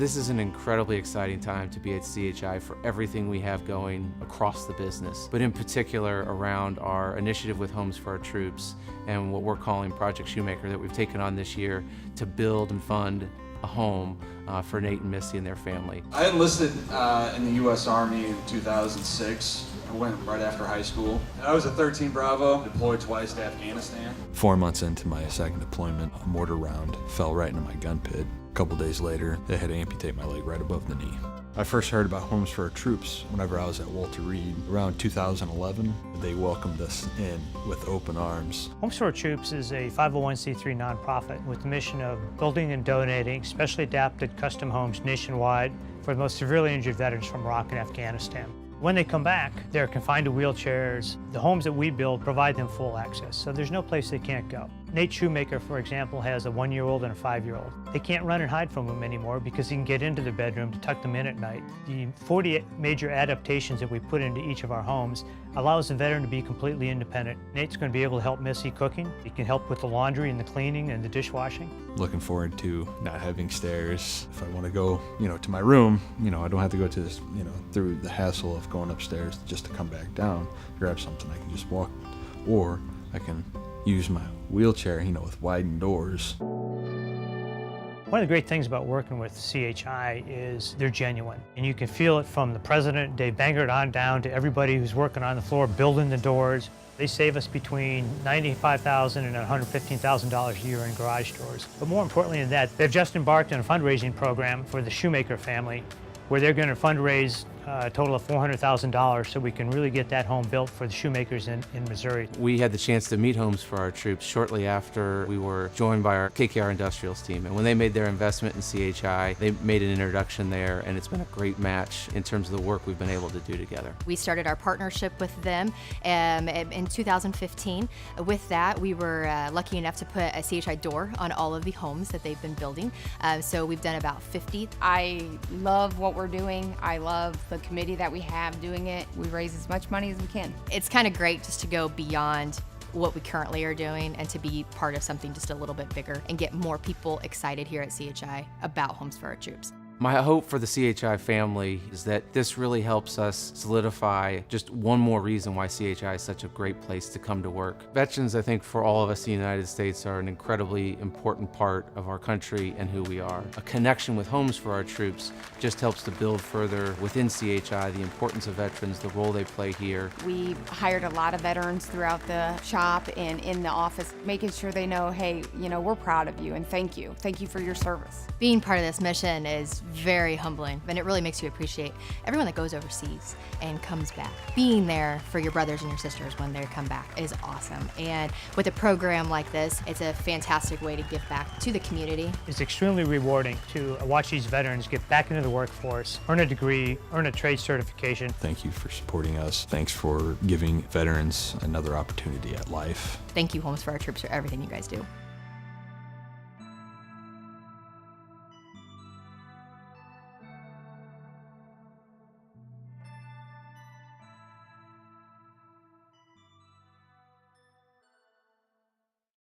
This is an incredibly exciting time to be at C.H.I. for everything we have going across the business, but in particular around our initiative with Homes for Our Troops and what we're calling Project Shumaker that we've taken on this year to build and fund a home for Nate and Missy and their family. I enlisted in the U.S. Army in 2006. I went right after high school. I was a 13 Bravo, deployed twice to Afghanistan. 4 months into my second deployment, a mortar round fell right into my gun pit. A couple days later, they had to amputate my leg right above the knee. I first heard about Homes for Our Troops whenever I was at Walter Reed. Around 2011, they welcomed us in with open arms. Homes for Our Troops is a 501c3 nonprofit with the mission of building and donating specially adapted custom homes nationwide for the most severely injured veterans from Iraq and Afghanistan. When they come back, they're confined to wheelchairs. The homes that we build provide them full access, so there's no place they can't go. Nate Shumaker, for example, has a 1-year-old and a 5-year-old. They can't run and hide from him anymore because he can get into their bedroom to tuck them in at night. The 40 major adaptations that we put into each of our homes allows the veteran to be completely independent. Nate's going to be able to help Missy cooking. He can help with the laundry and the cleaning and the dishwashing. Looking forward to not having stairs. If I want to go, to my room, I don't have to go to this, through the hassle of going upstairs just to come back down, grab something. I can just walk, or I can use my wheelchair, with widened doors. One of the great things about working with C.H.I. is they're genuine. And you can feel it from the president, Dave Bangert, on down to everybody who's working on the floor, building the doors. They save us between $95,000 and $115,000 a year in garage doors. But more importantly than that, they've just embarked on a fundraising program for the Shumaker family, where they're going to fundraise a total of $400,000 so we can really get that home built for the Shumakers in Missouri. We had the chance to meet Homes for Our Troops shortly after we were joined by our KKR Industrials team. And when they made their investment in C.H.I., they made an introduction there, and it's been a great match in terms of the work we've been able to do together. We started our partnership with them in 2015. With that, we were lucky enough to put a C.H.I. door on all of the homes that they've been building. So we've done about 50. I love what we're doing. I love the committee that we have doing it. We raise as much money as we can. It's kind of great just to go beyond what we currently are doing and to be part of something just a little bit bigger and get more people excited here at C.H.I. about Homes for Our Troops. My hope for the C.H.I. family is that this really helps us solidify just one more reason why C.H.I. is such a great place to come to work. Veterans, I think, for all of us in the United States are an incredibly important part of our country and who we are. A connection with Homes for Our Troops just helps to build further within C.H.I. the importance of veterans, the role they play here. We hired a lot of veterans throughout the shop and in the office, making sure they know, hey, we're proud of you and thank you. Thank you for your service. Being part of this mission is very humbling, and it really makes you appreciate everyone that goes overseas and comes back. Being there for your brothers and your sisters when they come back is awesome. And with a program like this, it's a fantastic way to give back to the community. It's extremely rewarding to watch these veterans get back into the workforce, earn a degree, earn a trade certification. Thank you for supporting us. Thanks for giving veterans another opportunity at life. Thank you, Homes for Our Troops, for everything you guys do.